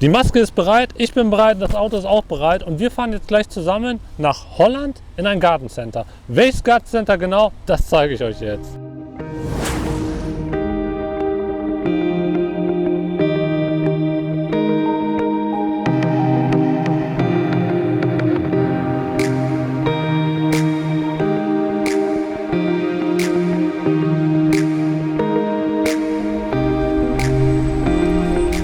Die Maske ist bereit, ich bin bereit, das Auto ist auch bereit und wir fahren jetzt gleich zusammen nach Holland in ein Gartencenter. Welches Gartencenter genau, das zeige ich euch jetzt.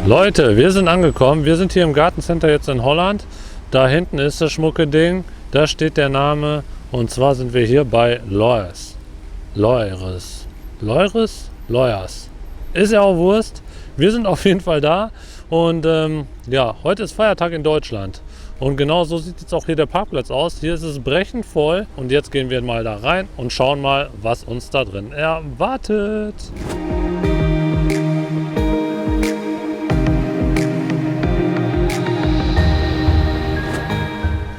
Leute, wir sind angekommen. Wir sind hier im Gartencenter jetzt in Holland. Da hinten ist das schmucke Ding. Da steht der Name. Und zwar sind wir hier bei Loyers. Loyers. Ist ja auch Wurst. Wir sind auf jeden Fall da. Und ja, heute ist Feiertag in Deutschland. Und genau so sieht jetzt auch hier der Parkplatz aus. Hier ist es brechend voll. Und jetzt gehen wir mal da rein und schauen mal, was uns da drin erwartet.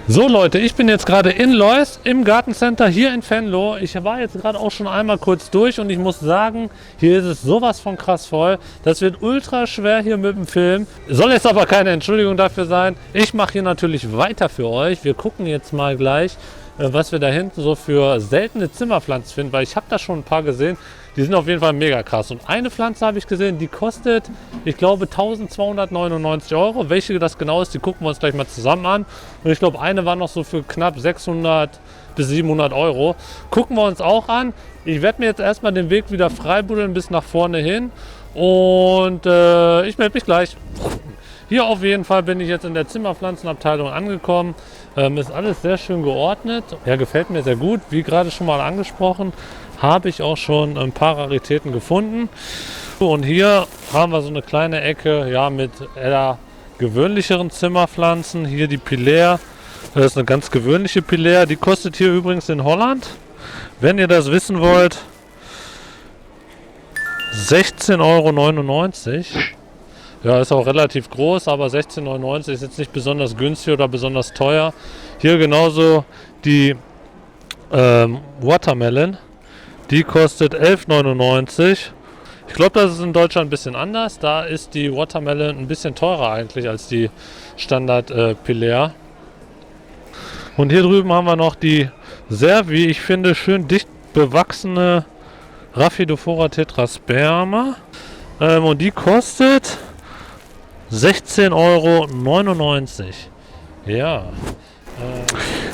So Leute, ich bin jetzt gerade in Loyers im Gartencenter hier in Venlo. Ich war jetzt gerade auch schon einmal kurz durch und ich muss sagen, hier ist es sowas von krass voll. Das wird ultra schwer hier mit dem Film. Soll jetzt aber keine Entschuldigung dafür sein. Ich mache hier natürlich weiter für euch. Wir gucken jetzt mal gleich, was wir da hinten so für seltene Zimmerpflanzen finden, weil ich habe da schon ein paar gesehen. Die sind auf jeden Fall mega krass. Und eine Pflanze habe ich gesehen, die kostet, ich glaube, 1299 Euro. Welche das genau ist, die gucken wir uns gleich mal zusammen an. Und ich glaube, eine war noch so für knapp 600 bis 700 Euro. Gucken wir uns auch an. Ich werde mir jetzt erstmal den Weg wieder freibuddeln bis nach vorne hin. Und ich melde mich gleich. Hier auf jeden Fall bin ich jetzt in der Zimmerpflanzenabteilung angekommen. Ist alles sehr schön geordnet. Ja, gefällt mir sehr gut. Wie gerade schon mal angesprochen, habe ich auch schon ein paar Raritäten gefunden. Und hier haben wir so eine kleine Ecke, ja, mit eher gewöhnlicheren Zimmerpflanzen. Hier die Pilaire. Das ist eine ganz gewöhnliche Pilaire. Die kostet hier übrigens in Holland, wenn ihr das wissen wollt, 16,99 Euro. Ja, ist auch relativ groß, aber 16,99 € ist jetzt nicht besonders günstig oder besonders teuer. Hier genauso die Watermelon. Die kostet 11,99 €. Ich glaube, das ist in Deutschland ein bisschen anders. Da ist die Watermelon ein bisschen teurer eigentlich als die Standard Pilaire. Und hier drüben haben wir noch die sehr, wie ich finde, schön dicht bewachsene Rhaphidophora tetrasperma. Und die kostet 16,99 €. Ja.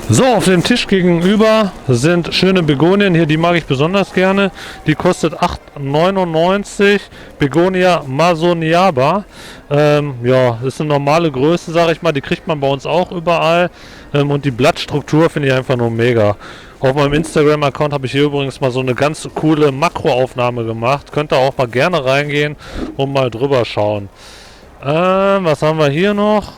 So, auf dem Tisch gegenüber sind schöne Begonien. Hier, die mag ich besonders gerne. Die kostet 8,99 €. Begonia masoniaba. Ja, das ist eine normale Größe, sage ich mal. Die kriegt man bei uns auch überall. Und die Blattstruktur finde ich einfach nur mega. Auf meinem Instagram-Account habe ich hier übrigens mal so eine ganz coole Makroaufnahme gemacht. Könnt ihr auch mal gerne reingehen und mal drüber schauen. Was haben wir hier noch?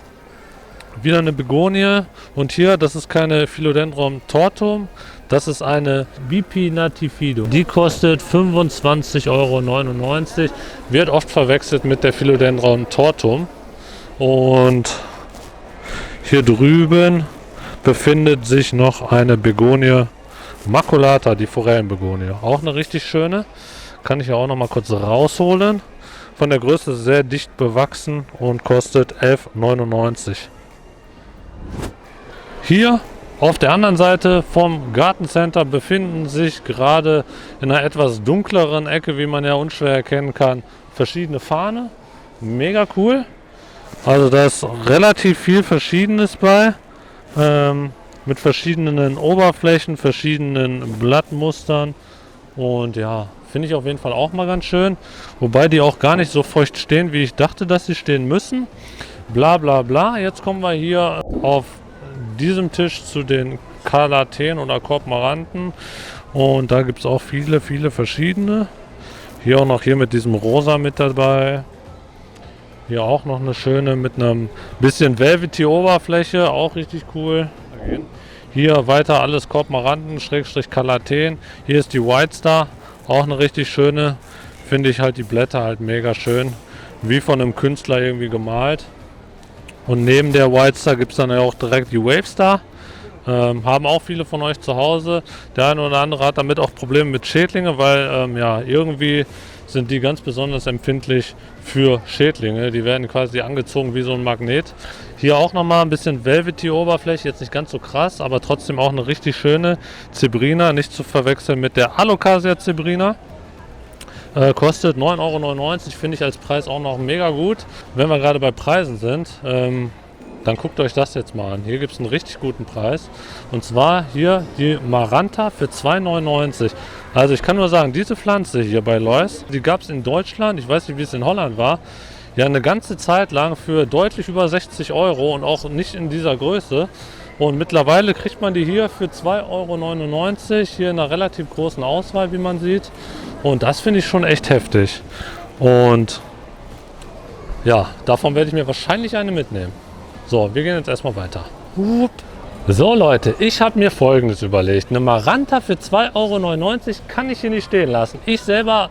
Wieder eine Begonie. Und hier, das ist keine Philodendron tortum, das ist eine Bipinatifido. Die kostet 25,99 €. Wird oft verwechselt mit der Philodendron tortum. Und hier drüben befindet sich noch eine Begonie maculata, die Forellenbegonie. Auch eine richtig schöne. Kann ich ja auch noch mal kurz rausholen. Von der Größe sehr dicht bewachsen und kostet 11,99 €. Hier auf der anderen Seite vom Gartencenter befinden sich gerade in einer etwas dunkleren Ecke, wie man ja unschwer erkennen kann, verschiedene Farne. Mega cool. Also da ist relativ viel Verschiedenes bei. Mit verschiedenen Oberflächen, verschiedenen Blattmustern. Und ja, finde ich auf jeden Fall auch mal ganz schön. Wobei die auch gar nicht so feucht stehen, wie ich dachte, dass sie stehen müssen. Bla bla bla. Jetzt kommen wir hier auf diesem Tisch zu den Calatheen oder Cormoranten. Und da gibt es auch viele, viele verschiedene. Hier auch noch hier mit diesem Rosa mit dabei. Hier auch noch eine schöne mit einem bisschen Velvety Oberfläche. Auch richtig cool. Hier weiter alles Cormoranten, Schrägstrich Calatheen. Hier ist die White Star. Auch eine richtig schöne. Finde ich halt die Blätter halt mega schön. Wie von einem Künstler irgendwie gemalt. Und neben der White Star gibt es dann ja auch direkt die Wave Star. Haben auch viele von euch zu Hause. Der eine oder andere hat damit auch Probleme mit Schädlinge, weil ja, irgendwie sind die ganz besonders empfindlich für Schädlinge. Die werden quasi angezogen wie so ein Magnet. Hier auch nochmal ein bisschen Velvety-Oberfläche, jetzt nicht ganz so krass, aber trotzdem auch eine richtig schöne Zebrina, nicht zu verwechseln mit der Alocasia Zebrina. Kostet 9,99 €, finde ich als Preis auch noch mega gut. Wenn wir gerade bei Preisen sind, dann guckt euch das jetzt mal an. Hier gibt es einen richtig guten Preis. Und zwar hier die Maranta für 2,99 €. Also ich kann nur sagen, diese Pflanze hier bei Lois, die gab es in Deutschland, ich weiß nicht, wie es in Holland war, ja eine ganze Zeit lang für deutlich über 60 € und auch nicht in dieser Größe. Und mittlerweile kriegt man die hier für 2,99 €, hier in einer relativ großen Auswahl, wie man sieht. Und das finde ich schon echt heftig. Und ja, davon werde ich mir wahrscheinlich eine mitnehmen. So, wir gehen jetzt erstmal weiter. So Leute, ich habe mir Folgendes überlegt. Eine Maranta für 2,99 € kann ich hier nicht stehen lassen. Ich selber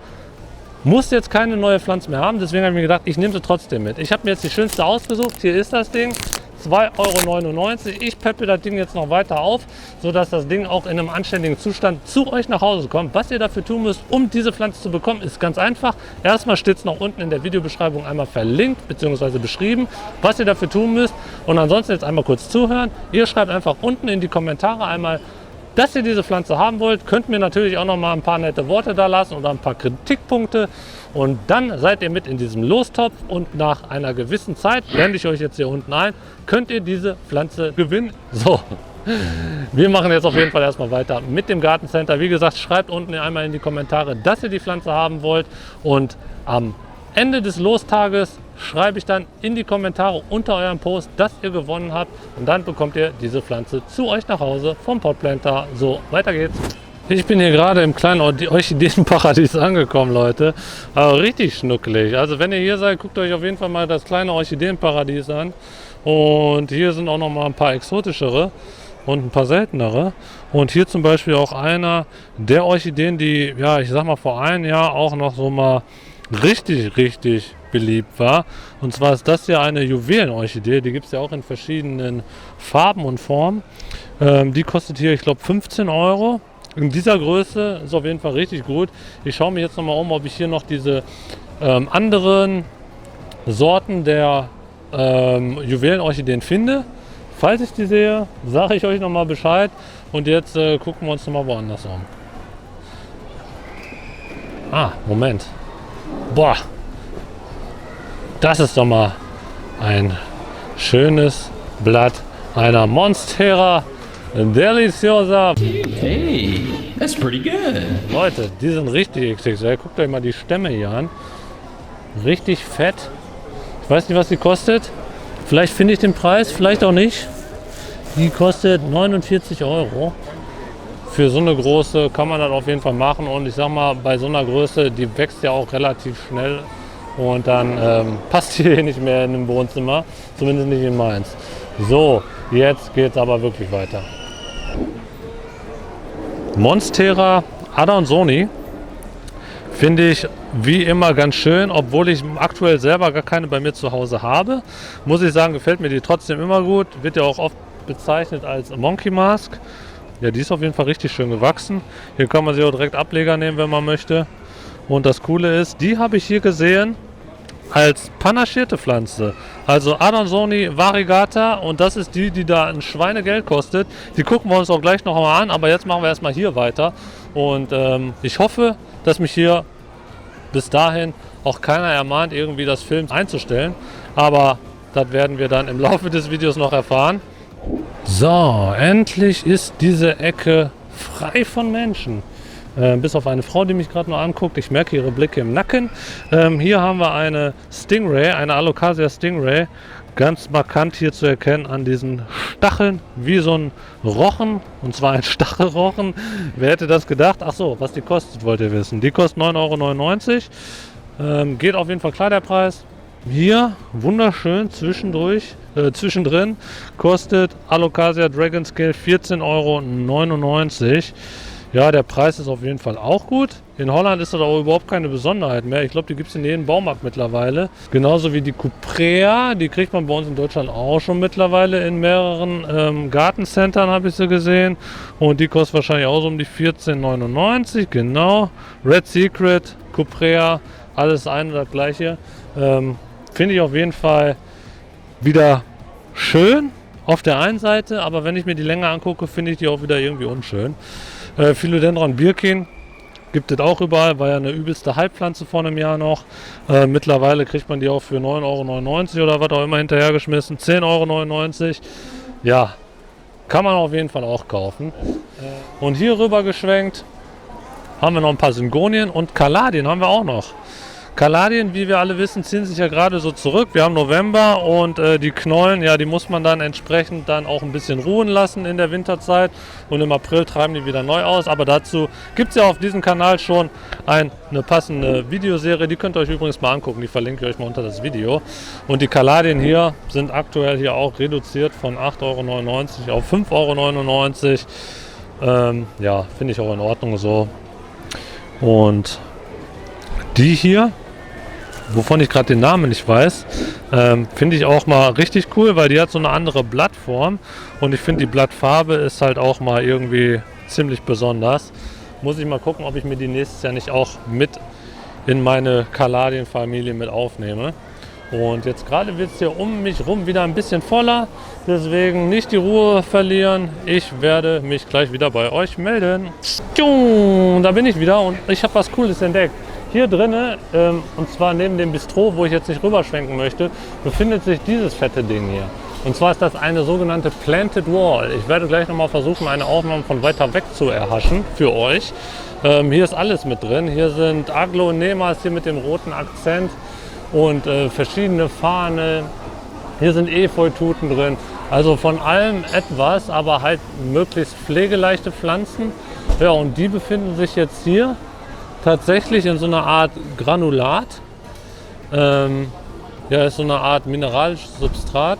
muss jetzt keine neue Pflanze mehr haben, deswegen habe ich mir gedacht, ich nehme sie trotzdem mit. Ich habe mir jetzt die schönste ausgesucht. Hier ist das Ding. 2,99 €. Ich peppe das Ding jetzt noch weiter auf, sodass das Ding auch in einem anständigen Zustand zu euch nach Hause kommt. Was ihr dafür tun müsst, um diese Pflanze zu bekommen, ist ganz einfach. Erstmal steht es noch unten in der Videobeschreibung einmal verlinkt bzw. beschrieben, was ihr dafür tun müsst. Und ansonsten jetzt einmal kurz zuhören. Ihr schreibt einfach unten in die Kommentare einmal, dass ihr diese Pflanze haben wollt. Könnt mir natürlich auch noch mal ein paar nette Worte da lassen oder ein paar Kritikpunkte. Und dann seid ihr mit in diesem Lostopf und nach einer gewissen Zeit, blende ich euch jetzt hier unten ein, könnt ihr diese Pflanze gewinnen. So, wir machen jetzt auf jeden Fall erstmal weiter mit dem Gartencenter. Wie gesagt, schreibt unten einmal in die Kommentare, dass ihr die Pflanze haben wollt. Und am Ende des Lostages schreibe ich dann in die Kommentare unter eurem Post, dass ihr gewonnen habt. Und dann bekommt ihr diese Pflanze zu euch nach Hause vom Potplanter. So, weiter geht's. Ich bin hier gerade im kleinen Orchideenparadies angekommen, Leute. Aber richtig schnuckelig. Also wenn ihr hier seid, guckt euch auf jeden Fall mal das kleine Orchideenparadies an. Und hier sind auch noch mal ein paar exotischere und ein paar seltenere. Und hier zum Beispiel auch einer der Orchideen, die, ja, ich sag mal vor einem Jahr auch noch so mal richtig beliebt war. Und zwar ist das hier eine Juwelenorchidee. Die gibt es ja auch in verschiedenen Farben und Formen. Die kostet hier, ich glaube, 15 €. In dieser Größe ist auf jeden Fall richtig gut. Ich schaue mir jetzt nochmal um, ob ich hier noch diese anderen Sorten der Juwelenorchideen finde. Falls ich die sehe, sage ich euch nochmal Bescheid. Und jetzt gucken wir uns nochmal woanders um. Moment. Boah, das ist doch mal ein schönes Blatt einer Monstera Deliciosa. Hey, that's pretty good. Leute, die sind richtig XXL. Guckt euch mal die Stämme hier an. Richtig fett. Ich weiß nicht, was die kostet. Vielleicht finde ich den Preis, vielleicht auch nicht. Die kostet 49 €. Für so eine große kann man das auf jeden Fall machen. Und ich sag mal, bei so einer Größe, die wächst ja auch relativ schnell. Und dann passt die nicht mehr in dem Wohnzimmer. Zumindest nicht in meins. So, jetzt geht es aber wirklich weiter. Monstera Adansonii finde ich wie immer ganz schön, obwohl ich aktuell selber gar keine bei mir zu Hause habe. Muss ich sagen, gefällt mir die trotzdem immer gut. Wird ja auch oft bezeichnet als Monkey Mask. Ja, die ist auf jeden Fall richtig schön gewachsen. Hier kann man sie auch direkt Ableger nehmen, wenn man möchte. Und das Coole ist, die habe ich hier gesehen als panaschierte Pflanze. Also Adansonii variegata, und das ist die, die da ein Schweinegeld kostet. Die gucken wir uns auch gleich noch mal an, aber jetzt machen wir erstmal hier weiter. Und ich hoffe, dass mich hier bis dahin auch keiner ermahnt, irgendwie das Film einzustellen. Aber das werden wir dann im Laufe des Videos noch erfahren. So, endlich ist diese Ecke frei von Menschen. Bis auf eine Frau, die mich gerade noch anguckt. Ich merke ihre Blicke im Nacken. Hier haben wir eine Stingray, eine Alocasia Stingray. Ganz markant hier zu erkennen an diesen Stacheln, wie so ein Rochen. Und zwar ein Stachelrochen. Wer hätte das gedacht? Ach so, was die kostet, wollt ihr wissen. Die kostet 9,99 €. Geht auf jeden Fall klar, der Preis. Hier, wunderschön, zwischendrin kostet Alocasia Dragon Scale 14,99 €. Ja, der Preis ist auf jeden Fall auch gut. In Holland ist das aber überhaupt keine Besonderheit mehr. Ich glaube, die gibt es in jedem Baumarkt mittlerweile. Genauso wie die Cuprea, die kriegt man bei uns in Deutschland auch schon mittlerweile in mehreren Gartencentern, habe ich sie gesehen. Und die kostet wahrscheinlich auch so um die 14,99 €. Genau. Red Secret, Cuprea, alles ein und das gleiche. Finde ich auf jeden Fall wieder schön auf der einen Seite, aber wenn ich mir die länger angucke, finde ich die auch wieder irgendwie unschön. Philodendron Birkin gibt es auch überall, war ja eine übelste Hypepflanze vor einem Jahr noch. Mittlerweile kriegt man die auch für 9,99 € oder was auch immer hinterhergeschmissen, 10,99 €. Ja, kann man auf jeden Fall auch kaufen. Und hier rüber geschwenkt haben wir noch ein paar Syngonien und Kaladien haben wir auch noch. Kaladien, wie wir alle wissen, ziehen sich ja gerade so zurück. Wir haben November und die Knollen, ja, die muss man dann entsprechend dann auch ein bisschen ruhen lassen in der Winterzeit. Und im April treiben die wieder neu aus. Aber dazu gibt es ja auf diesem Kanal schon eine passende Videoserie. Die könnt ihr euch übrigens mal angucken. Die verlinke ich euch mal unter das Video. Und die Kaladien hier sind aktuell hier auch reduziert von 8,99 € auf 5,99 €. Ja, finde ich auch in Ordnung so. Und die hier, wovon ich gerade den Namen nicht weiß, finde ich auch mal richtig cool, weil die hat so eine andere Blattform und ich finde die Blattfarbe ist halt auch mal irgendwie ziemlich besonders. Muss ich mal gucken, ob ich mir die nächstes Jahr nicht auch mit in meine Kaladien-Familie mit aufnehme. Und jetzt gerade wird es hier um mich rum wieder ein bisschen voller, deswegen nicht die Ruhe verlieren. Ich werde mich gleich wieder bei euch melden. Da bin ich wieder und ich habe was Cooles entdeckt. Hier drinnen, und zwar neben dem Bistro, wo ich jetzt nicht rüberschwenken möchte, befindet sich dieses fette Ding hier. Und zwar ist das eine sogenannte Planted Wall. Ich werde gleich nochmal versuchen, eine Aufnahme von weiter weg zu erhaschen für euch. Hier ist alles mit drin. Hier sind Aglaonemas hier mit dem roten Akzent und verschiedene Farne. Hier sind Efeututen drin. Also von allem etwas, aber halt möglichst pflegeleichte Pflanzen. Ja, und die befinden sich jetzt hier tatsächlich in so einer Art Granulat. Ja, ist so eine Art mineralisches Substrat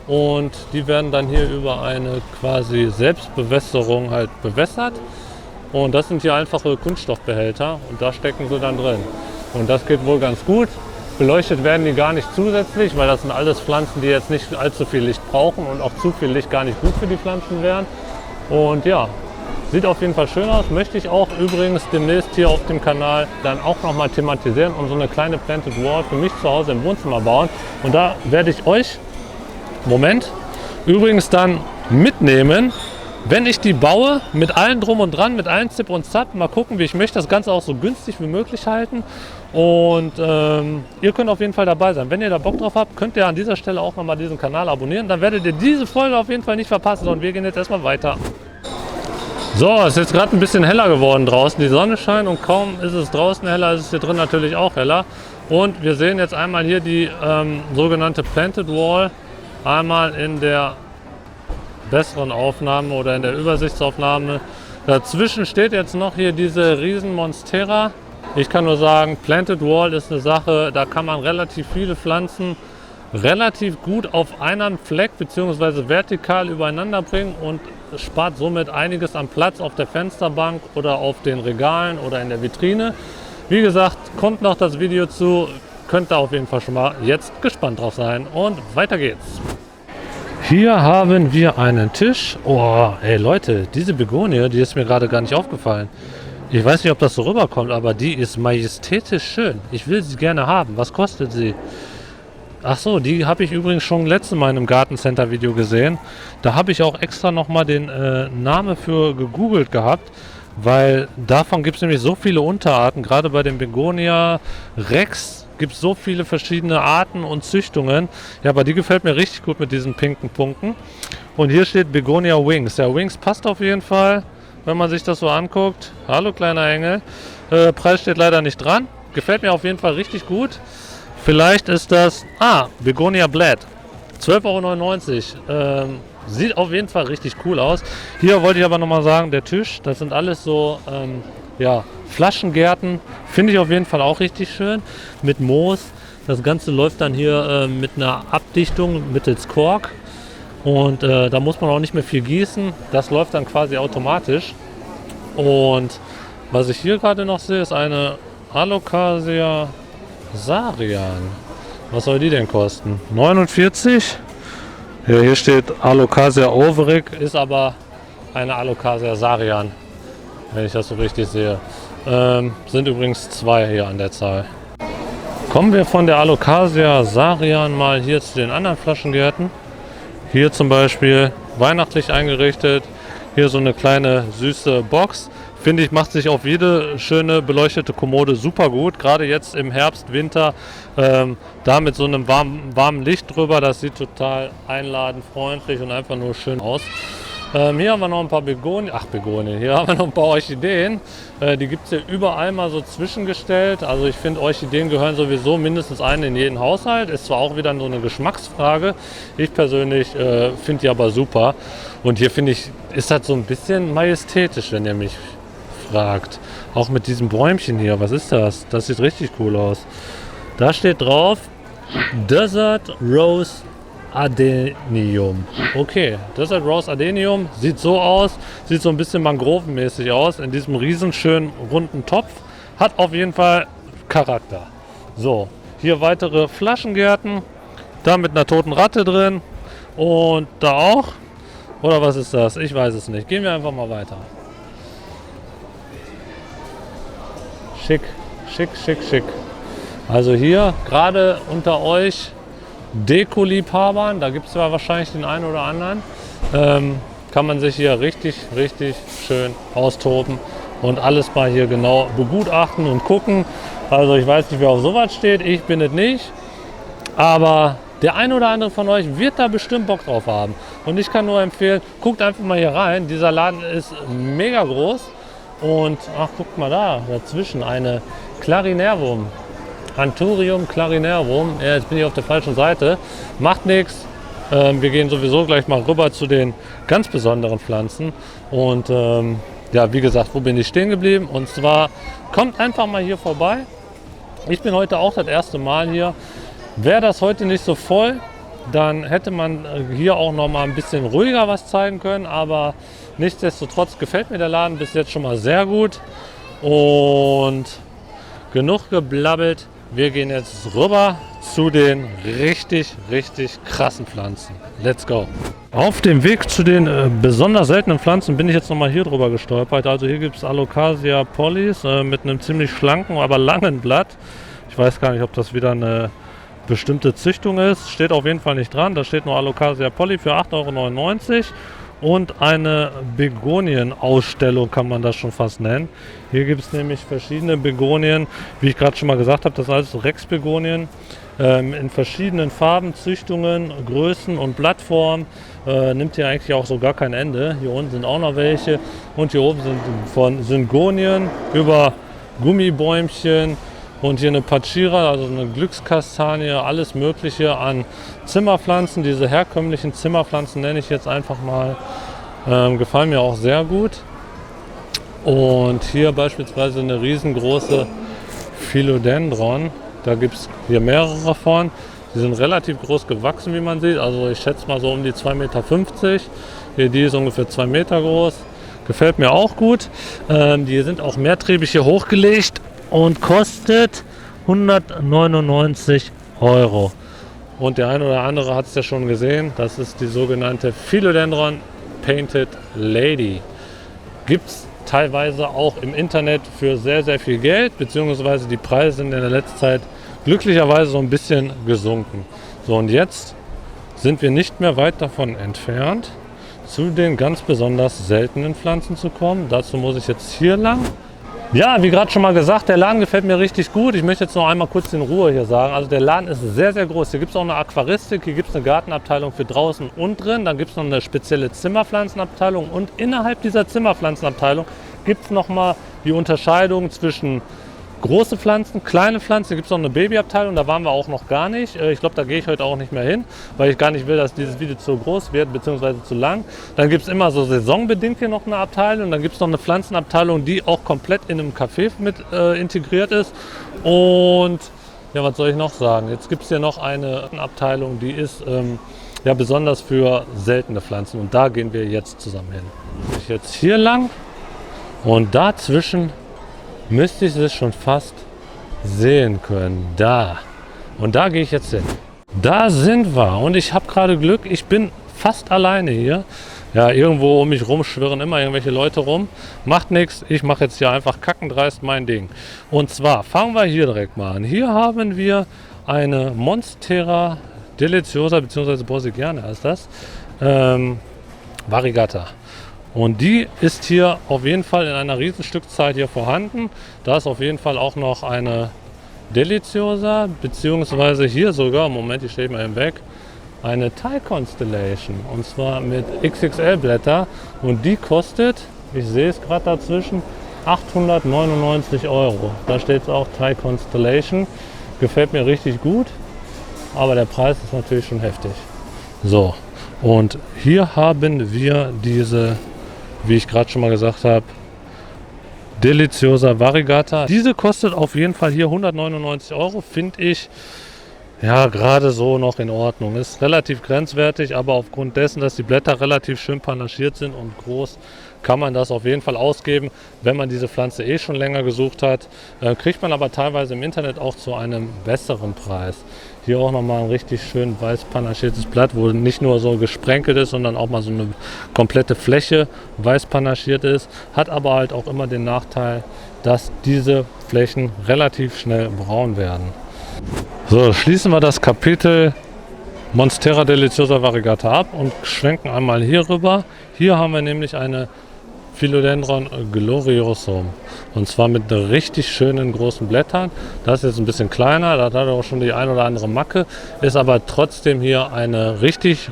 und die werden dann hier über eine quasi Selbstbewässerung halt bewässert. Und das sind hier einfache Kunststoffbehälter und da stecken sie dann drin. Und das geht wohl ganz gut. Beleuchtet werden die gar nicht zusätzlich, weil das sind alles Pflanzen, die jetzt nicht allzu viel Licht brauchen und auch zu viel Licht gar nicht gut für die Pflanzen wären. Und ja, sieht auf jeden Fall schön aus. Möchte ich auch übrigens demnächst hier auf dem Kanal dann auch nochmal thematisieren und so eine kleine Planted Wall für mich zu Hause im Wohnzimmer bauen. Und da werde ich euch, übrigens dann mitnehmen, wenn ich die baue, mit allen drum und dran, mit allen Zip und Zap. Mal gucken, wie ich möchte das Ganze auch so günstig wie möglich halten. Und ihr könnt auf jeden Fall dabei sein. Wenn ihr da Bock drauf habt, könnt ihr an dieser Stelle auch nochmal diesen Kanal abonnieren. Dann werdet ihr diese Folge auf jeden Fall nicht verpassen. Und wir gehen jetzt erstmal weiter. So, es ist jetzt gerade ein bisschen heller geworden draußen. Die Sonne scheint und kaum ist es draußen heller, ist es hier drin natürlich auch heller. Und wir sehen jetzt einmal hier die sogenannte Planted Wall. Einmal in der besseren Aufnahme oder in der Übersichtsaufnahme. Dazwischen steht jetzt noch hier diese riesen Monstera. Ich kann nur sagen, Planted Wall ist eine Sache, da kann man relativ viele Pflanzen relativ gut auf einem Fleck bzw. vertikal übereinander bringen und spart somit einiges an Platz auf der Fensterbank oder auf den Regalen oder in der Vitrine. Wie gesagt, kommt noch das Video zu, könnt ihr auf jeden Fall schon mal jetzt gespannt drauf sein und weiter geht's. Hier haben wir einen Tisch. Oh, ey Leute, diese Begonie, die ist mir gerade gar nicht aufgefallen. Ich weiß nicht, ob das so rüberkommt, aber die ist majestätisch schön. Ich will sie gerne haben. Was kostet sie? Ach so, die habe ich übrigens schon letztes Mal in einem Gartencenter-Video gesehen. Da habe ich auch extra nochmal den Namen für gegoogelt gehabt, weil davon gibt es nämlich so viele Unterarten. Gerade bei dem Begonia Rex gibt es so viele verschiedene Arten und Züchtungen. Ja, aber die gefällt mir richtig gut mit diesen pinken Punkten. Und hier steht Begonia Wings. Ja, Wings passt auf jeden Fall, wenn man sich das so anguckt. Hallo kleiner Engel. Preis steht leider nicht dran. Gefällt mir auf jeden Fall richtig gut. Vielleicht ist das, Begonia Blad, 12,99 €. Sieht auf jeden Fall richtig cool aus. Hier wollte ich aber nochmal sagen, der Tisch, das sind alles so Flaschengärten. Finde ich auf jeden Fall auch richtig schön. Mit Moos. Das Ganze läuft dann hier mit einer Abdichtung mittels Kork. Und da muss man auch nicht mehr viel gießen. Das läuft dann quasi automatisch. Und was ich hier gerade noch sehe, ist eine Alocasia Sarian. Was soll die denn kosten? 49? Ja, hier steht Alocasia overic, ist aber eine Alocasia Sarian, wenn ich das so richtig sehe. Sind übrigens 2 hier an der Zahl. Kommen wir von der Alocasia Sarian mal hier zu den anderen Flaschengärten. Hier zum Beispiel weihnachtlich eingerichtet. Hier so eine kleine süße Box. Finde ich, macht sich auf jede schöne beleuchtete Kommode super gut. Gerade jetzt im Herbst, Winter, da mit so einem warmen Licht drüber. Das sieht total einladend, freundlich und einfach nur schön aus. Hier haben wir noch ein paar Begonien. Hier haben wir noch ein paar Orchideen. Die gibt es hier überall mal so zwischengestellt. Also ich finde, Orchideen gehören sowieso mindestens eine in jeden Haushalt. Ist zwar auch wieder so eine Geschmacksfrage. Ich persönlich finde die aber super. Und hier finde ich, ist das so ein bisschen majestätisch, wenn ihr mich fragt. Auch mit diesem Bäumchen hier. Was ist das? Das sieht richtig cool aus. Da steht drauf Desert Rose Adenium. Okay, Desert Rose Adenium sieht so aus, sieht so ein bisschen mangrovenmäßig aus, in diesem riesen schönen runden Topf. Hat auf jeden Fall Charakter. So, hier weitere Flaschengärten, da mit einer toten Ratte drin und da auch. Oder was ist das? Ich weiß es nicht. Gehen wir einfach mal weiter. Schick, schick, schick, schick. Also hier gerade unter euch Deko-Liebhabern, da gibt es ja wahrscheinlich den einen oder anderen, kann man sich hier richtig, richtig schön austoben und alles mal hier genau begutachten und gucken. Also ich weiß nicht, wer auf sowas steht, ich bin es nicht, aber der ein oder andere von euch wird da bestimmt Bock drauf haben. Und ich kann nur empfehlen, guckt einfach mal hier rein, dieser Laden ist mega groß und ach, guckt mal da, dazwischen eine Clarinervum. Anthurium clarinervum. Ja, jetzt bin ich auf der falschen Seite. Macht nichts. Wir gehen sowieso gleich mal rüber zu den ganz besonderen Pflanzen. Und ja, wie gesagt, wo bin ich stehen geblieben? Und zwar kommt einfach mal hier vorbei. Ich bin heute auch das erste Mal hier. Wäre das heute nicht so voll, dann hätte man hier auch noch mal ein bisschen ruhiger was zeigen können. Aber nichtsdestotrotz gefällt mir der Laden bis jetzt schon mal sehr gut. Und genug geblabbelt. Wir gehen jetzt rüber zu den richtig, richtig krassen Pflanzen. Let's go! Auf dem Weg zu den besonders seltenen Pflanzen bin ich jetzt nochmal hier drüber gestolpert. Also hier gibt es Alocasia pollis mit einem ziemlich schlanken, aber langen Blatt. Ich weiß gar nicht, ob das wieder eine bestimmte Züchtung ist. Steht auf jeden Fall nicht dran. Da steht nur Alocasia polli für 8,99 €. Und eine Begonien-Ausstellung kann man das schon fast nennen. Hier gibt es nämlich verschiedene Begonien, wie ich gerade schon mal gesagt habe, das sind alles Rex-Begonien in verschiedenen Farben, Züchtungen, Größen und Blattformen. Nimmt hier eigentlich auch so gar kein Ende. Hier unten sind auch noch welche und hier oben sind von Syngonien über Gummibäumchen. Und hier eine Pachira, also eine Glückskastanie, alles Mögliche an Zimmerpflanzen. Diese herkömmlichen Zimmerpflanzen nenne ich jetzt einfach mal, gefallen mir auch sehr gut. Und hier beispielsweise eine riesengroße Philodendron. Da gibt es hier mehrere von. Die sind relativ groß gewachsen, wie man sieht. Also ich schätze mal so um die 2,50 Meter. Hier, die ist ungefähr 2 Meter groß. Gefällt mir auch gut. Die sind auch mehrtriebig hier hochgelegt. Und kostet 199 €. Und der eine oder andere hat es ja schon gesehen, das ist die sogenannte Philodendron Painted Lady. Gibt es teilweise auch im Internet für sehr, sehr viel Geld, beziehungsweise die Preise sind in der letzten Zeit glücklicherweise so ein bisschen gesunken. So, und jetzt sind wir nicht mehr weit davon entfernt, zu den ganz besonders seltenen Pflanzen zu kommen. Dazu muss ich jetzt hier lang. Ja, wie gerade schon mal gesagt, der Laden gefällt mir richtig gut. Ich möchte jetzt noch einmal kurz in Ruhe hier sagen. Also der Laden ist sehr, sehr groß. Hier gibt es auch eine Aquaristik, hier gibt es eine Gartenabteilung für draußen und drin. Dann gibt es noch eine spezielle Zimmerpflanzenabteilung. Und innerhalb dieser Zimmerpflanzenabteilung gibt es nochmal die Unterscheidung zwischen große Pflanzen, kleine Pflanzen. Hier gibt es noch eine Babyabteilung, da waren wir auch noch gar nicht. Ich glaube, da gehe ich heute auch nicht mehr hin, weil ich gar nicht will, dass dieses Video zu groß wird, beziehungsweise zu lang. Dann gibt es immer so saisonbedingt hier noch eine Abteilung. Dann gibt es noch eine Pflanzenabteilung, die auch komplett in einem Café mit integriert ist. Und ja, was soll ich noch sagen? Jetzt gibt es hier noch eine Abteilung, die ist ja besonders für seltene Pflanzen. Und da gehen wir jetzt zusammen hin. Ich jetzt hier lang und dazwischen müsste ich es schon fast sehen können. Da. Und da gehe ich jetzt hin. Da sind wir. Und ich habe gerade Glück. Ich bin fast alleine hier. Ja, irgendwo um mich rum schwirren immer irgendwelche Leute rum. Macht nichts, ich mache jetzt hier einfach kackendreist mein Ding. Und zwar fangen wir hier direkt mal an. Hier haben wir eine Monstera Deliciosa, beziehungsweise Borsigiana ist das, Variegata. Und die ist hier auf jeden Fall in einer Riesenstückzahl hier vorhanden. Da ist auf jeden Fall auch noch eine Deliciosa, beziehungsweise hier sogar, Moment, ich stelle mal eben weg, eine Thai Constellation. Und zwar mit XXL Blätter. Und die kostet, ich sehe es gerade dazwischen, 899 Euro. Da steht es auch Thai Constellation. Gefällt mir richtig gut. Aber der Preis ist natürlich schon heftig. So, und hier haben wir diese, wie ich gerade schon mal gesagt habe, Deliciosa Variegata. Diese kostet auf jeden Fall hier 199 Euro, finde ich ja gerade so noch in Ordnung. Ist relativ grenzwertig, aber aufgrund dessen, dass die Blätter relativ schön panaschiert sind und groß, kann man das auf jeden Fall ausgeben. Wenn man diese Pflanze eh schon länger gesucht hat, kriegt man aber teilweise im Internet auch zu einem besseren Preis. Hier auch nochmal ein richtig schön weiß panaschiertes Blatt, wo nicht nur so gesprenkelt ist, sondern auch mal so eine komplette Fläche weiß panaschiert ist. Hat aber halt auch immer den Nachteil, dass diese Flächen relativ schnell braun werden. So, schließen wir das Kapitel Monstera Deliciosa Variegata ab und schwenken einmal hier rüber. Hier haben wir nämlich eine Philodendron gloriosum. Und zwar mit richtig schönen großen Blättern. Das ist jetzt ein bisschen kleiner, da hat er auch schon die ein oder andere Macke. Ist aber trotzdem hier eine richtig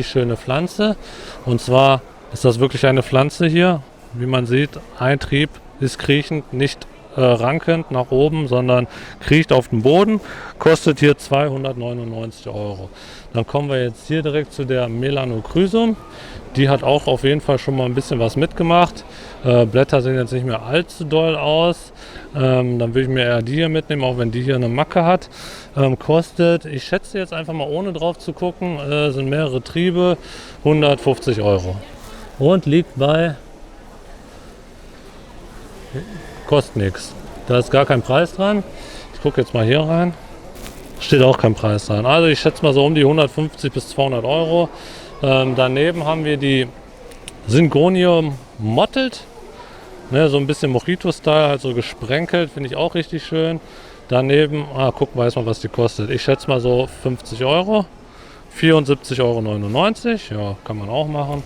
schöne Pflanze. Und zwar ist das wirklich eine Pflanze hier. Wie man sieht, ein Trieb ist kriechend, nicht rankend nach oben, sondern kriecht auf dem Boden, kostet hier 299 Euro. Dann kommen wir jetzt hier direkt zu der Melanochrysum. Die hat auch auf jeden Fall schon mal ein bisschen was mitgemacht. Blätter sehen jetzt nicht mehr allzu doll aus. Dann würde ich mir eher die hier mitnehmen, auch wenn die hier eine Macke hat. Kostet, ich schätze jetzt einfach mal ohne drauf zu gucken, sind mehrere Triebe, 150 Euro. Und liegt bei... Kostet nichts. Da ist gar kein Preis dran. Ich gucke jetzt mal hier rein. Steht auch kein Preis dran. Also ich schätze mal so um die 150 bis 200 Euro. Daneben haben wir die Syngonium Mottled. Ne, so ein bisschen Mojito-Style, halt so gesprenkelt. Finde ich auch richtig schön. Daneben, gucken wir erstmal, was die kostet. Ich schätze mal so 50 Euro. 74,99 Euro. Ja, kann man auch machen.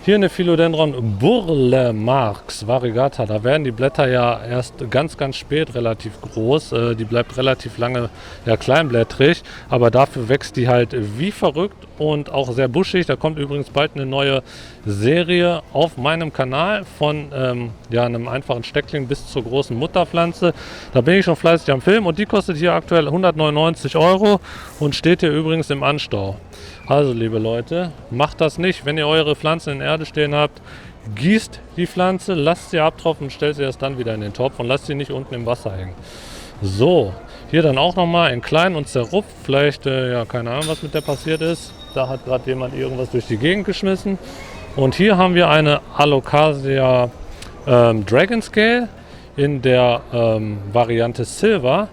Hier eine Philodendron Burle-Marx Variegata. Da werden die Blätter ja erst ganz spät relativ groß. Die bleibt relativ lange ja, kleinblättrig, aber dafür wächst die halt wie verrückt und auch sehr buschig. Da kommt übrigens bald eine neue Serie auf meinem Kanal von ja, einem einfachen Steckling bis zur großen Mutterpflanze. Da bin ich schon fleißig am Film und die kostet hier aktuell 199 Euro und steht hier übrigens im Anstau. Also liebe Leute, macht das nicht, wenn ihr eure Pflanzen in Erde stehen habt. Gießt die Pflanze, lasst sie abtropfen und stellt sie erst dann wieder in den Topf und lasst sie nicht unten im Wasser hängen. So, hier dann auch nochmal in klein und zerrupft. Vielleicht, ja, keine Ahnung, was mit der passiert ist. Da hat gerade jemand irgendwas durch die Gegend geschmissen. Und hier haben wir eine Alocasia Dragon Scale in der Variante Silver.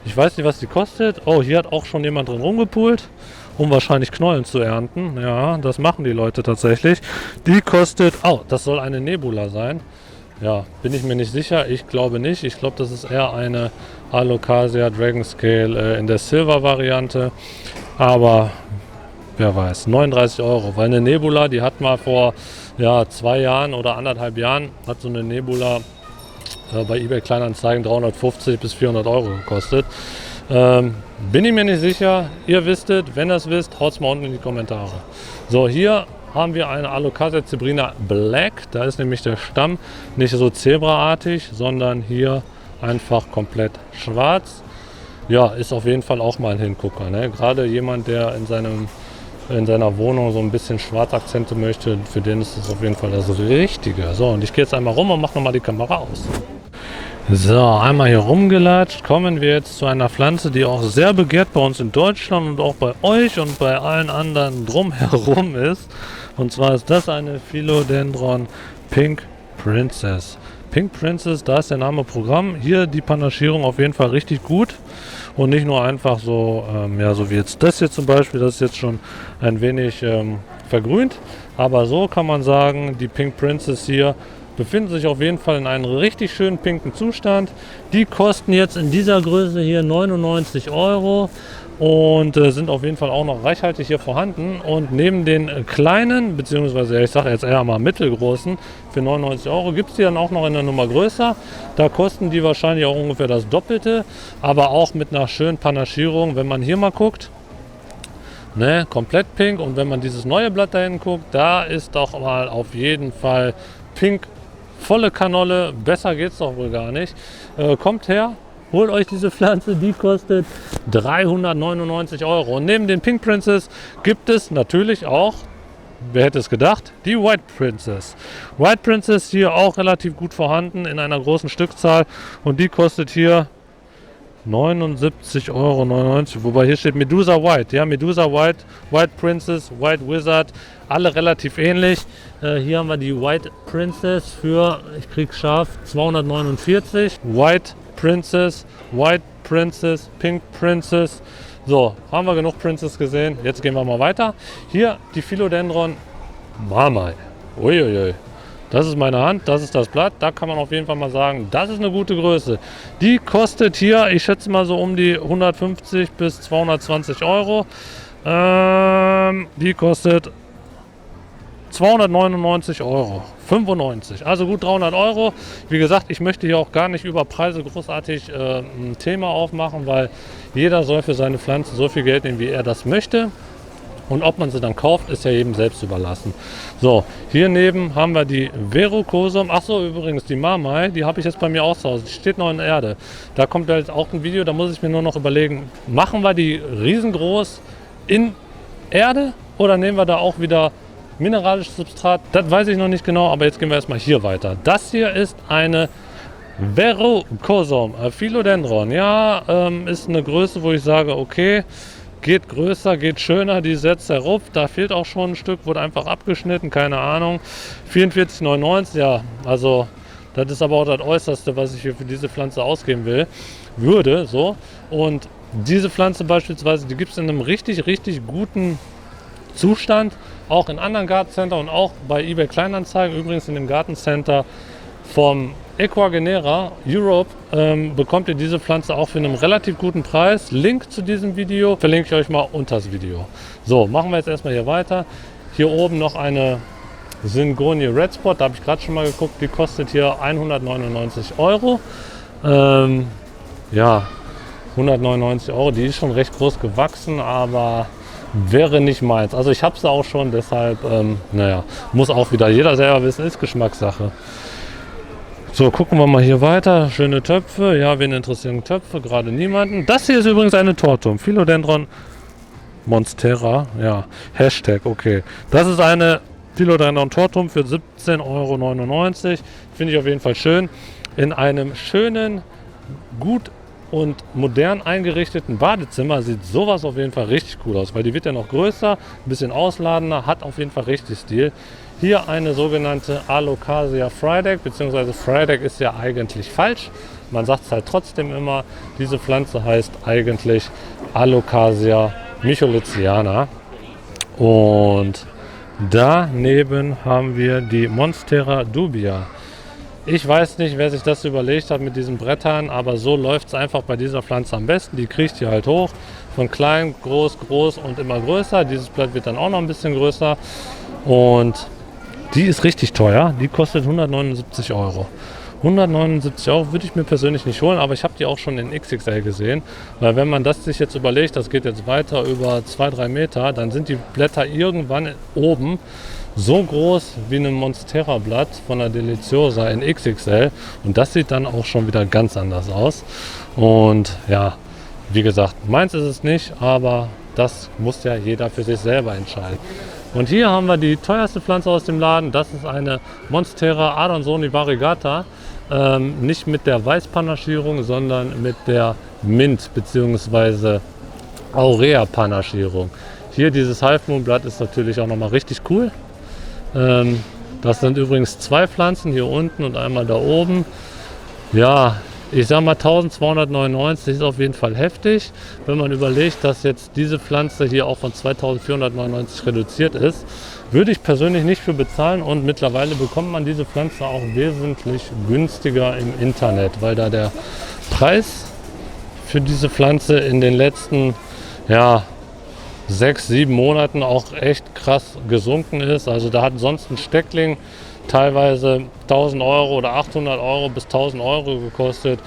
Ich weiß nicht, was die kostet. Oh, hier hat auch schon jemand drin rumgepult, um wahrscheinlich Knollen zu ernten. Ja, das machen die Leute tatsächlich. Die kostet, oh, das soll eine Nebula sein. Ja, bin ich mir nicht sicher. Ich glaube nicht. Ich glaube, das ist eher eine Alocasia Dragon Scale in der Silver-Variante. Aber wer weiß, 39 Euro. Weil eine Nebula, die hat mal vor ja, 2 Jahren oder 1,5 Jahren, hat so eine Nebula bei eBay Kleinanzeigen 350 bis 400 Euro gekostet. Bin ich mir nicht sicher. Ihr wisstet, wenn ihr es wisst, haut es mal unten in die Kommentare. So, hier haben wir eine Alocasia zebrina Black. Da ist nämlich der Stamm nicht so zebraartig, sondern hier einfach komplett schwarz. Ja, ist auf jeden Fall auch mal ein Hingucker. Ne? Gerade jemand, der in seiner Wohnung so ein bisschen Schwarzakzente möchte, für den ist das auf jeden Fall das Richtige. So, und ich gehe jetzt einmal rum und mache nochmal die Kamera aus. So, einmal hier rumgelatscht, kommen wir jetzt zu einer Pflanze, die auch sehr begehrt bei uns in Deutschland und auch bei euch und bei allen anderen drumherum ist. Und zwar ist das eine Philodendron Pink Princess. Pink Princess, da ist der Name Programm. Hier die Panaschierung auf jeden Fall richtig gut. Und nicht nur einfach so, ja, so wie jetzt das hier zum Beispiel. Das ist jetzt schon ein wenig vergrünt. Aber so kann man sagen, die Pink Princess hier befinden sich auf jeden Fall in einem richtig schönen pinken Zustand. Die kosten jetzt in dieser Größe hier 99 Euro und sind auf jeden Fall auch noch reichhaltig hier vorhanden. Und neben den kleinen, beziehungsweise ich sage jetzt eher mal mittelgroßen, für 99 Euro gibt es die dann auch noch in der Nummer größer. Da kosten die wahrscheinlich auch ungefähr das Doppelte, aber auch mit einer schönen Panaschierung. Wenn man hier mal guckt, ne, komplett pink, und wenn man dieses neue Blatt da hinten guckt, da ist doch mal auf jeden Fall pink. Volle Kanolle, besser geht's doch wohl gar nicht. Kommt her, holt euch diese Pflanze, die kostet 399 Euro. Und neben den Pink Princess gibt es natürlich auch, wer hätte es gedacht, die White Princess. White Princess hier auch relativ gut vorhanden in einer großen Stückzahl und die kostet hier 79,99 Euro, wobei hier steht Medusa White. Ja, Medusa White, White Princess, White Wizard, alle relativ ähnlich. Hier haben wir die White Princess für, ich krieg's scharf, 249. White Princess, Pink Princess. So, haben wir genug Princess gesehen. Jetzt gehen wir mal weiter. Hier die Philodendron Mamai. Uiuiui. Das ist meine Hand, das ist das Blatt. Da kann man auf jeden Fall mal sagen, das ist eine gute Größe. Die kostet hier, ich schätze mal so um die 150 bis 220 Euro. Die kostet 299 Euro. 95. Also gut 300 Euro. Wie gesagt, ich möchte hier auch gar nicht über Preise großartig ein Thema aufmachen, weil jeder soll für seine Pflanze so viel Geld nehmen, wie er das möchte. Und ob man sie dann kauft, ist ja jedem selbst überlassen. So, hier neben haben wir die Verrucosum. Achso, übrigens, die Mamai, die habe ich jetzt bei mir auch zu Hause. Die steht noch in der Erde. Da kommt jetzt auch ein Video, da muss ich mir nur noch überlegen, machen wir die riesengroß in Erde oder nehmen wir da auch wieder mineralisches Substrat? Das weiß ich noch nicht genau, aber jetzt gehen wir erstmal hier weiter. Das hier ist eine Verrucosum, Philodendron. Ja, ist eine Größe, wo ich sage, okay, geht größer, geht schöner, die setzt herupft. Da fehlt auch schon ein Stück, wurde einfach abgeschnitten, keine Ahnung. 44,99, ja, also das ist aber auch das Äußerste, was ich hier für diese Pflanze ausgeben würde. So. Und diese Pflanze beispielsweise, die gibt es in einem richtig, richtig guten Zustand, auch in anderen Gartencenter und auch bei eBay Kleinanzeigen. Übrigens in dem Gartencenter vom Ecuagenera Europe bekommt ihr diese Pflanze auch für einen relativ guten Preis. Link zu diesem Video verlinke ich euch mal unter das Video. So, machen wir jetzt erstmal hier weiter. Hier oben noch eine Syngonie Red Spot, da habe ich gerade schon mal geguckt, die kostet hier 199 Euro. Ja, 199 Euro, die ist schon recht groß gewachsen, aber wäre nicht meins. Also ich habe sie auch schon, deshalb, naja, muss auch wieder jeder selber wissen, ist Geschmackssache. So, gucken wir mal hier weiter. Schöne Töpfe. Ja, wen interessieren Töpfe? Gerade niemanden. Das hier ist übrigens eine Tortum. Philodendron Monstera. Ja, Hashtag, okay. Das ist eine Philodendron Tortum für 17,99 Euro. Finde ich auf jeden Fall schön. In einem schönen, gut und modern eingerichteten Badezimmer sieht sowas auf jeden Fall richtig cool aus, weil die wird ja noch größer, ein bisschen ausladender, hat auf jeden Fall richtig Stil. Hier eine sogenannte Alocasia Fryedeck, beziehungsweise Fryedeck ist ja eigentlich falsch. Man sagt es halt trotzdem immer, diese Pflanze heißt eigentlich Alocasia micholitziana. Und daneben haben wir die Monstera dubia. Ich weiß nicht, wer sich das überlegt hat mit diesen Brettern, aber so läuft es einfach bei dieser Pflanze am besten. Die kriegt ihr halt hoch, von klein, groß, groß und immer größer. Dieses Blatt wird dann auch noch ein bisschen größer und die ist richtig teuer. Die kostet 179 Euro. 179 Euro würde ich mir persönlich nicht holen, aber ich habe die auch schon in XXL gesehen. Weil wenn man das sich jetzt überlegt, das geht jetzt weiter über 2-3 Meter, dann sind die Blätter irgendwann oben so groß wie ein Monstera-Blatt von der Deliciosa in XXL. Und das sieht dann auch schon wieder ganz anders aus. Und ja, wie gesagt, meins ist es nicht, aber das muss ja jeder für sich selber entscheiden. Und hier haben wir die teuerste Pflanze aus dem Laden. Das ist eine Monstera adansoni variegata. Nicht mit der Weißpanaschierung, sondern mit der Mint- bzw. Aurea-Panaschierung. Hier dieses Half Moon Blatt ist natürlich auch nochmal richtig cool. Das sind übrigens 2 Pflanzen hier unten und einmal da oben. Ja, ich sag mal 1299 ist auf jeden Fall heftig. Wenn man überlegt, dass jetzt diese Pflanze hier auch von 2499 reduziert ist, würde ich persönlich nicht für bezahlen, und mittlerweile bekommt man diese Pflanze auch wesentlich günstiger im Internet, weil da der Preis für diese Pflanze in den letzten 6, 7 Monaten auch echt krass gesunken ist. Also da hat sonst ein Steckling teilweise 1000 Euro oder 800 Euro bis 1000 Euro gekostet,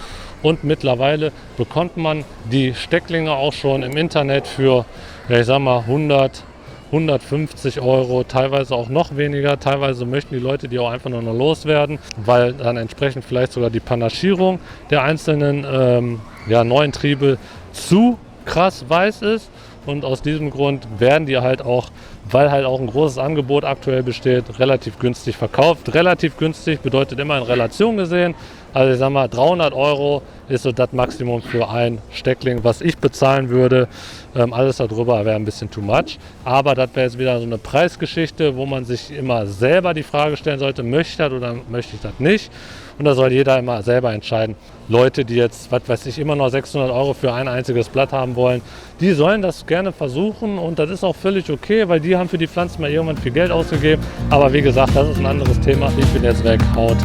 und mittlerweile bekommt man die Stecklinge auch schon im Internet für, ich sag mal, 100, 150 Euro, teilweise auch noch weniger. Teilweise möchten die Leute die auch einfach nur noch loswerden, weil dann entsprechend vielleicht sogar die Panaschierung der einzelnen neuen Triebe zu krass weiß ist. Und aus diesem Grund werden die halt auch, weil halt auch ein großes Angebot aktuell besteht, relativ günstig verkauft. Relativ günstig bedeutet immer in Relation gesehen. Also ich sag mal, 300 Euro ist so das Maximum für ein Steckling, was ich bezahlen würde. Alles darüber wäre ein bisschen too much. Aber das wäre jetzt wieder so eine Preisgeschichte, wo man sich immer selber die Frage stellen sollte, möchte ich das oder möchte ich das nicht? Und da soll jeder immer selber entscheiden. Leute, die jetzt, was weiß ich, immer noch 600 Euro für ein einziges Blatt haben wollen, die sollen das gerne versuchen, und das ist auch völlig okay, weil die haben für die Pflanzen mal irgendwann viel Geld ausgegeben. Aber wie gesagt, das ist ein anderes Thema. Ich bin jetzt weg. Haut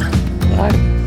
rein.